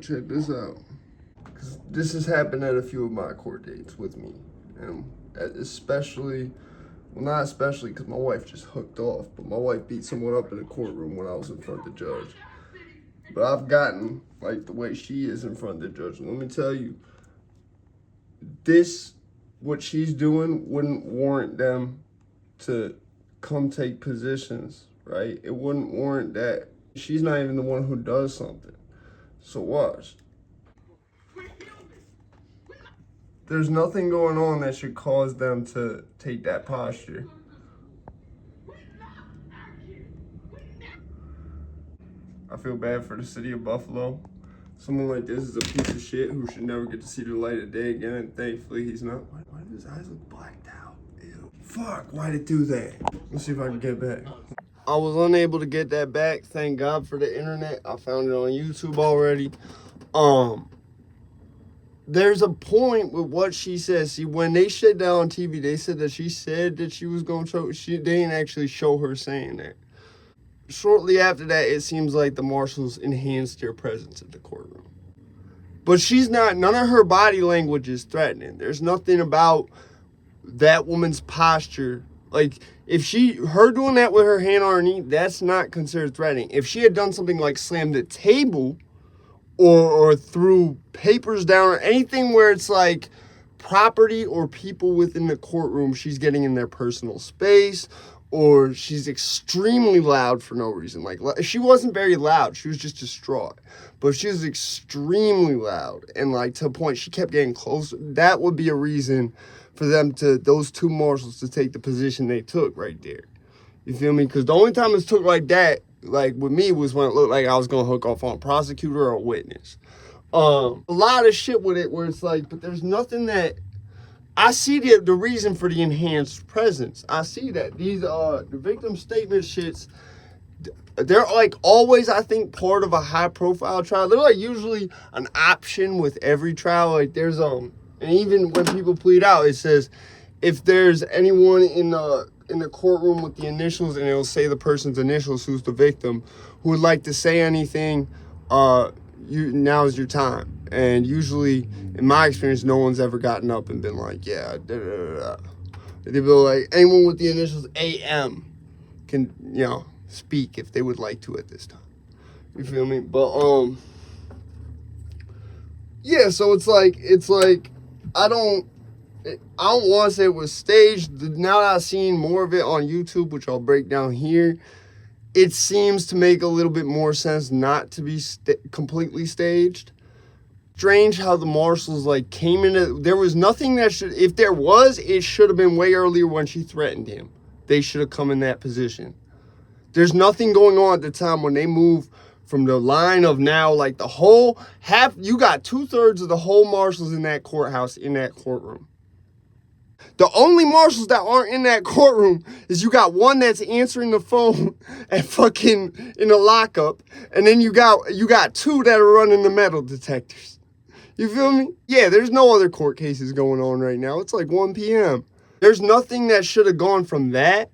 Check this out. 'Cause this has happened at a few of my court dates with me. And especially, well, not especially because my wife just hooked off, but my wife beat someone up in a courtroom when I was in front of the judge. But I've gotten, like, the way she is in front of the judge. And let me tell you, what she's doing wouldn't warrant them to come take positions, right? It wouldn't warrant that. She's not even the one who does something. So watch. There's nothing going on that should cause them to take that posture. I feel bad for the city of Buffalo. Someone like this is a piece of shit who should never get to see the light of day again, and thankfully he's not. Why do his eyes look blacked out? Ew. Fuck, why'd it do that? Let's see if I can get back. I was unable to get that back. Thank God for the internet. I found it on YouTube already. There's a point with what she says. See, when they shut down on TV, they said that she said that she was going to show. They didn't actually show her saying that. Shortly after that, it seems like the marshals enhanced their presence at the courtroom. But she's not, none of her body language is threatening. There's nothing about that woman's posture. Like, if her doing that with her hand on her knee, that's not considered threatening. If she had done something like slam the table or threw papers down or anything where it's like property or people within the courtroom, she's getting in their personal space, or she's extremely loud for no reason. Like, she wasn't very loud. She was just distraught. But she was extremely loud. And, like, to a point, she kept getting closer. That would be a reason for those two marshals to take the position they took right there. You feel me? Because the only time it took like that, like, with me, was when it looked like I was going to hook off on a prosecutor or a witness. A lot of shit with it where it's like, but there's nothing that... I see the reason for the enhanced presence. I see that. These, the victim statement shits, they're, like, always, I think, part of a high-profile trial. They're, like, usually an option with every trial. Like, there's, and even when people plead out, it says, if there's anyone in the courtroom with the initials, and it'll say the person's initials, who's the victim, who would like to say anything, now's your time. And usually, in my experience, no one's ever gotten up and been like, yeah, da, da, da, da. They'd be like, anyone with the initials AM can, speak if they would like to at this time. You feel me? But, yeah, so it's like, I don't want to say it was staged. Now that I've seen more of it on YouTube, which I'll break down here, it seems to make a little bit more sense not to be completely staged. Strange how the marshals, like, came into... There was nothing that should... If there was, it should have been way earlier when she threatened him. They should have come in that position. There's nothing going on at the time when they move from the line of now, like, the whole... You got 2/3 of the whole marshals in that courthouse, in that courtroom. The only marshals that aren't in that courtroom is you got one that's answering the phone and fucking in a lockup, and then you got two that are running the metal detectors. You feel me? Yeah, there's no other court cases going on right now. It's like 1 p.m. There's nothing that should have gone from that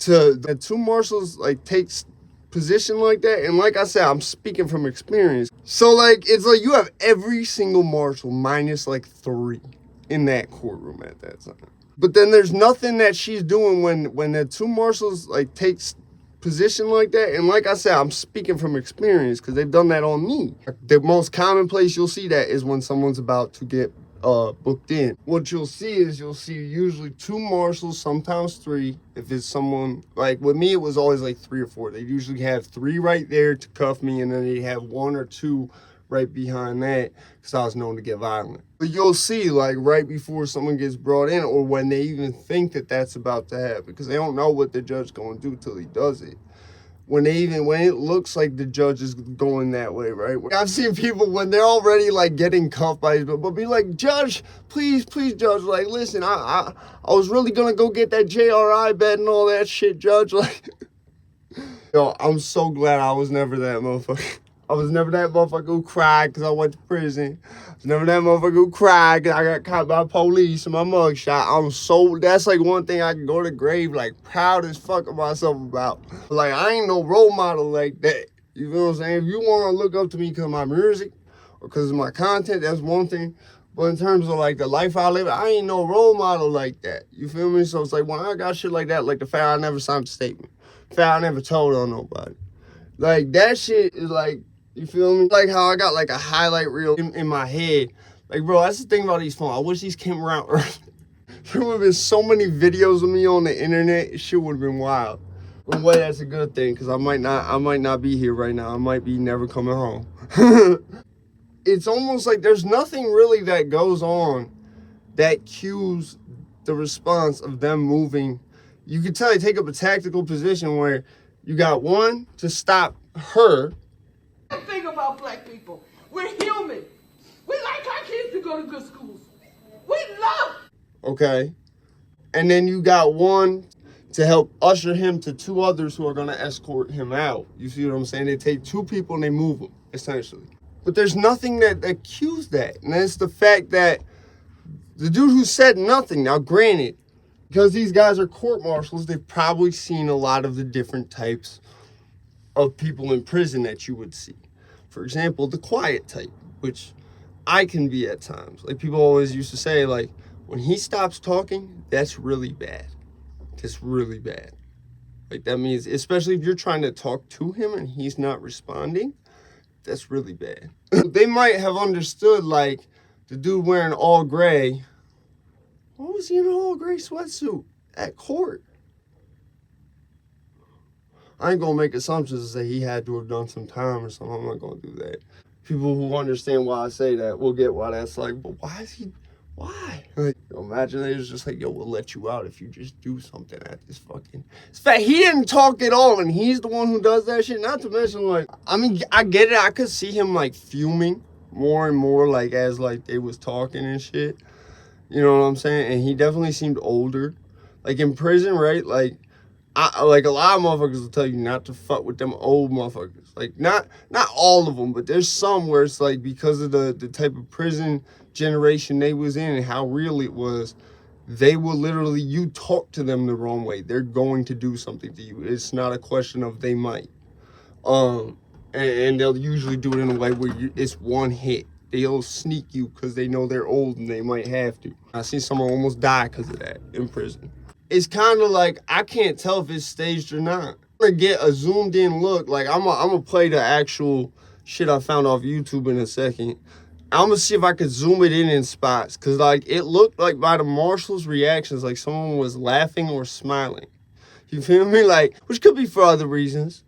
to the two marshals, like, takes position like that. And like I said, I'm speaking from experience. So, like, it's like you have every single marshal minus, like, 3 in that courtroom at that time. But then there's nothing that she's doing when the two marshals, like, takes position like that. And like I said, I'm speaking from experience because they've done that on me. The most common place you'll see that is when someone's about to get booked in. What you'll see usually 2 marshals, sometimes 3. If it's someone, like with me, it was always like 3 or 4. They usually have 3 right there to cuff me, and then they have 1 or 2 right behind that, because I was known to get violent. But you'll see, like, right before someone gets brought in, or when they even think that that's about to happen, because they don't know what the judge's going to do till he does it. When it looks like the judge is going that way, right? I've seen people when they're already, like, getting cuffed by his, but be like, Judge, please, Judge, like, listen, I was really gonna go get that JRI bet and all that shit, Judge, like, yo, I'm so glad I was never that motherfucker. I was never that motherfucker who cried because I went to prison. I was never that motherfucker who cried because I got caught by police in my mugshot. That's like one thing I can go to the grave, like, proud as fuck of myself about. Like, I ain't no role model like that. You feel what I'm saying? If you want to look up to me because of my music, because of my content, that's one thing. But in terms of like the life I live, I ain't no role model like that. You feel me? So it's like when I got shit like that, like the fact I never signed a statement, the fact I never told on nobody. Like that shit is like, you feel me? Like how I got like a highlight reel in my head. Like, bro, that's the thing about these phones. I wish these came around early. There would have been so many videos of me on the internet. Shit would have been wild. In a way, that's a good thing, because I might not be here right now. I might be never coming home. It's almost like there's nothing really that goes on that cues the response of them moving. You can tell they take up a tactical position where you got one to stop her. Think about black people. We're human. We like our kids to go to good schools. We love. Okay. And then you got one to help usher him to two others who are going to escort him out. You see what I'm saying? They take two people and they move them, essentially. But there's nothing that cues that. And it's the fact that the dude who said nothing, now granted, because these guys are court martials, they've probably seen a lot of the different types of people in prison that you would see. For example, the quiet type, which I can be at times. Like people always used to say, like, when he stops talking, that's really bad. It's really bad. Like that means, especially if you're trying to talk to him and he's not responding, that's really bad. They might have understood, like, the dude wearing all gray. Why was he in an all gray sweatsuit at court? I ain't gonna make assumptions and say he had to have done some time or something. I'm not gonna do that. People who understand why I say that will get why that's like, but why is he, why? Like, imagine they was just like, yo, we'll let you out if you just do something at this fucking... It's fact, he didn't talk at all, and he's the one who does that shit. Not to mention, like, I mean, I get it. I could see him, like, fuming more and more, like, as, like, they was talking and shit. You know what I'm saying? And he definitely seemed older. Like, in prison, right? Like a lot of motherfuckers will tell you not to fuck with them old motherfuckers. Like, not all of them, but there's some where it's like, because of the type of prison generation they was in and how real it was, they will literally, you talk to them the wrong way, they're going to do something to you. It's not a question of they might. And they'll usually do it in a way where it's one hit. They'll sneak you because they know they're old and they might have to. I seen someone almost die because of that in prison. It's kind of like, I can't tell if it's staged or not. I'm gonna get a zoomed in look. Like, I'm gonna play the actual shit I found off YouTube in a second. I'm gonna see if I could zoom it in spots. Cause like, it looked like by the marshals' reactions, like someone was laughing or smiling. You feel me? Like, which could be for other reasons.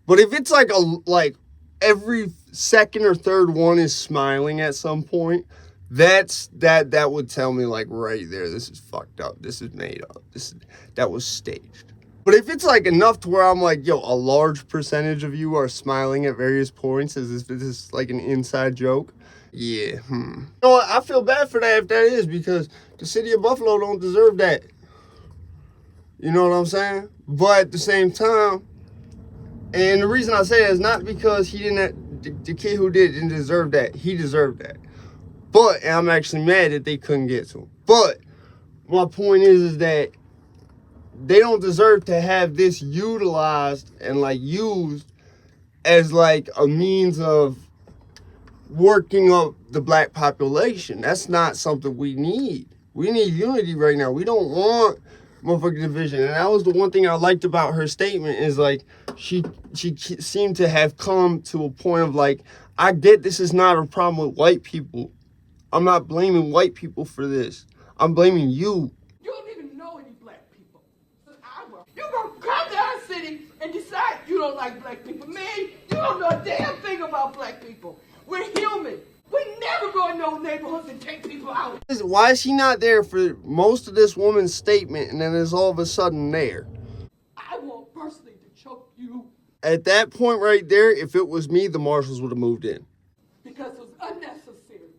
But if it's like every second or third one is smiling at some point, that would tell me, like, right there, this is fucked up, this is made up, that was staged. But if it's like enough to where I'm like, yo, a large percentage of you are smiling at various points as if this is like an inside joke, yeah, You know what, I feel bad for that if that is, because the city of Buffalo don't deserve that. You know what I'm saying? But at the same time, and the reason I say that is not because he didn't, the kid who didn't deserve that. He deserved that. But, and I'm actually mad that they couldn't get to him. But, my point is that they don't deserve to have this utilized and, like, used as, like, a means of working up the black population. That's not something we need. We need unity right now. We don't want motherfucking division. And that was the one thing I liked about her statement, is like, she seemed to have come to a point of like, I get this is not a problem with white people. I'm not blaming white people for this. I'm blaming you. You don't even know any black people. You're going to come to our city and decide you don't like black people. Man, you don't know a damn thing about black people. We're human. We never go in those neighborhoods and take people out. Why is he not there for most of this woman's statement and then is all of a sudden there? I want personally to choke you. At that point right there, if it was me, the marshals would have moved in. Because it was unnecessary.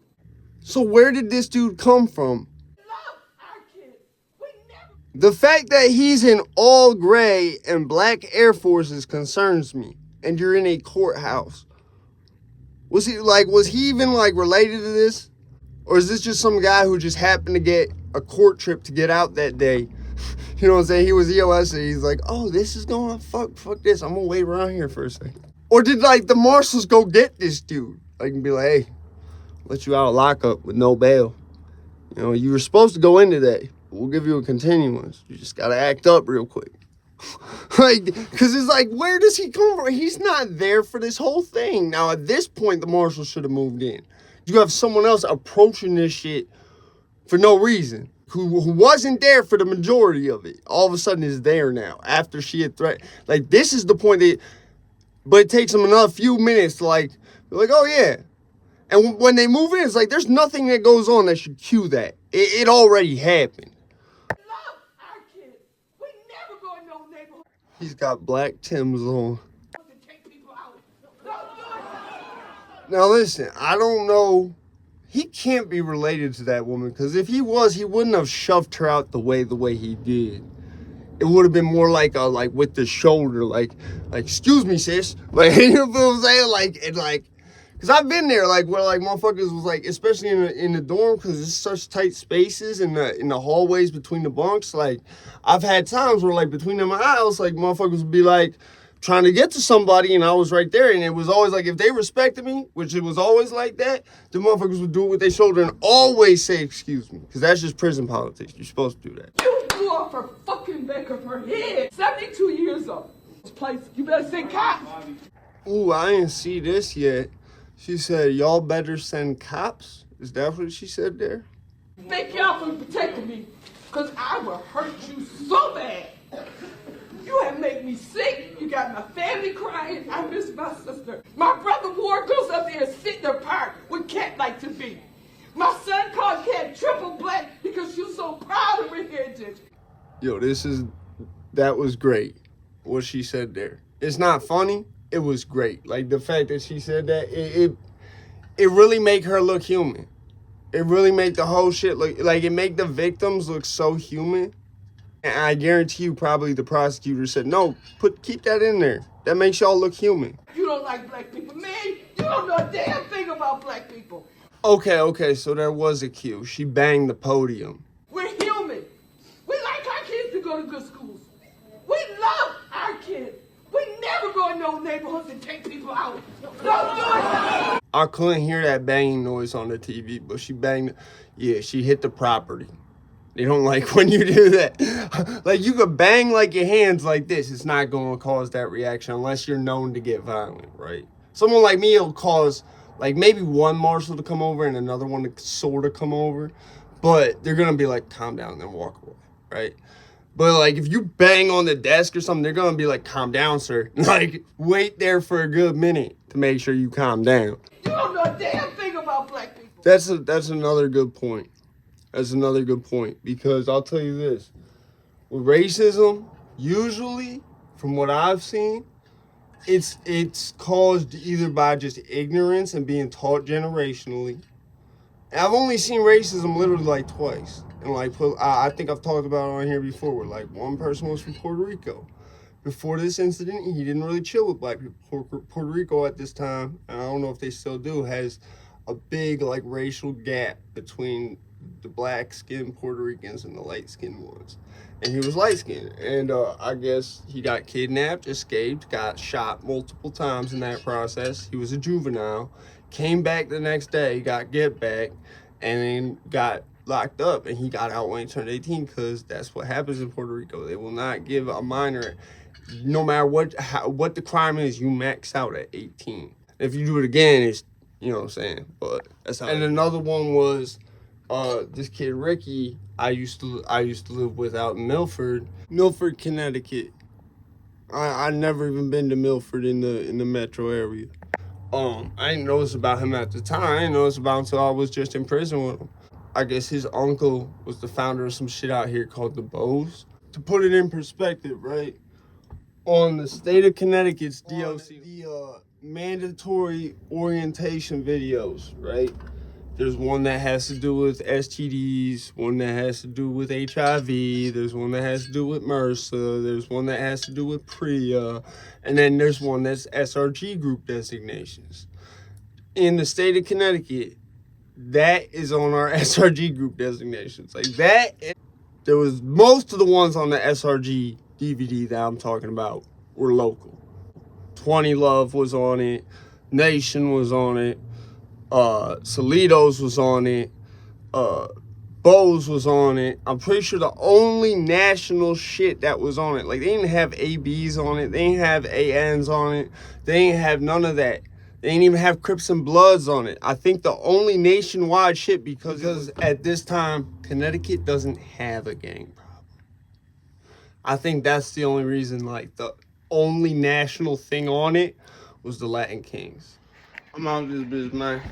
So where did this dude come from? Love our kids. We never... The fact that he's in all gray and black Air Forces concerns me. And you're in a courthouse. Was he even like related to this? Or is this just some guy who just happened to get a court trip to get out that day? You know what I'm saying? He was EOS and he's like, oh, this is going on, fuck this. I'm gonna wait around here for a second. Or did like the marshals go get this dude? Like, and be like, hey, let you out of lockup with no bail. You know, you were supposed to go in today. We'll give you a continuance. You just got to act up real quick. Like, because it's like, where does he come from? He's not there for this whole thing. Now, at this point, the marshal should have moved in. You have someone else approaching this shit for no reason, who wasn't there for the majority of it. All of a sudden is there now after she had threatened. Like, this is the point that, but it takes them another few minutes to like, oh yeah. And when they move in, it's like, there's nothing that goes on that should cue that. It already happened. Love our kids. We never go in no neighborhood He's got black Timbs on. to take people out. Don't do it. Now listen, I don't know. He can't be related to that woman, because if he was, he wouldn't have shoved her out the way he did. It would have been more like with the shoulder, like excuse me, sis. Like, you know what I'm saying? Like, cause I've been there, like where like motherfuckers was like, especially in the dorm, cause it's such tight spaces in the hallways between the bunks. Like, I've had times where like between them aisles, like motherfuckers would be like trying to get to somebody, and I was right there, and it was always like, if they respected me, which it was always like that, the motherfuckers would do it with their shoulder and always say excuse me, because that's just prison politics. You're supposed to do that. You blew off her fucking back of her head. 72 years old. This place, you better send cops. Ooh, I didn't see this yet. She said, y'all better send cops? Is that what she said there? Thank y'all for protecting me, because I will hurt you so bad. You have made me sick. You got my family crying. I miss my sister. My brother Ward goes up there and sit in the park with Cat like to be. My son called Cat triple black because you're so proud of her heritage. Yo, that was great, what she said there. It's not funny. It was great. Like, the fact that she said that, it really make her look human. It really make the whole shit look, like, it make the victims look so human. And I guarantee you, probably the prosecutor said, no, keep that in there. That makes y'all look human. You don't like black people. Man, you don't know a damn thing about black people. Okay, so there was a cue. She banged the podium. We're human. We like our kids to go to good schools. We love our kids. We never go in no neighborhoods and take people out. Don't do it. I couldn't hear that banging noise on the TV, but she banged. Yeah, she hit the property. They don't like when you do that. Like, you could bang like your hands like this. It's not going to cause that reaction unless you're known to get violent, right? Someone like me will cause, like, maybe one marshal to come over and another one to sort of come over. But they're going to be like, calm down, and then walk away, right? But, like, if you bang on the desk or something, they're going to be like, calm down, sir. Like, wait there for a good minute to make sure you calm down. You don't know a damn thing about black people. That's another good point. That's another good point, because I'll tell you this. With racism, usually, from what I've seen, it's caused either by just ignorance and being taught generationally. And I've only seen racism literally like twice. And like, I think I've talked about it on here before, where like one person was from Puerto Rico. Before this incident, he didn't really chill with black people. Puerto Rico at this time, and I don't know if they still do, has a big like racial gap between the black-skinned Puerto Ricans and the light-skinned ones. And he was light-skinned. And I guess he got kidnapped, escaped, got shot multiple times in that process. He was a juvenile. Came back the next day, got get back, and then got locked up. And he got out when he turned 18, because that's what happens in Puerto Rico. They will not give a minor, no matter what the crime is, you max out at 18. If you do it again, it's, you know what I'm saying? But that's how. And another one was this kid Ricky. I used to live with out in Milford, Connecticut. I never even been to Milford in the metro area. I didn't know this about him at the time. I didn't know this about him until I was just in prison with him. I guess his uncle was the founder of some shit out here called the Bows. To put it in perspective, right? On the state of Connecticut's DOC, the mandatory orientation videos, right? There's one that has to do with STDs, one that has to do with HIV, there's one that has to do with MRSA, there's one that has to do with PREA, and then there's one that's SRG group designations. In the state of Connecticut, that is on our SRG group designations. Like that, there was most of the ones on the SRG DVD that I'm talking about were local. 20 Love was on it, Nation was on it. Salidos was on it. Bose was on it. I'm pretty sure the only national shit that was on it, like they didn't have ABs on it, they didn't have ANs on it, they didn't have none of that. They didn't even have Crips and Bloods on it. I think the only nationwide shit because at this time Connecticut doesn't have a gang problem. I think that's the only reason. Like the only national thing on it was the Latin Kings. I'm out of this bitch, man.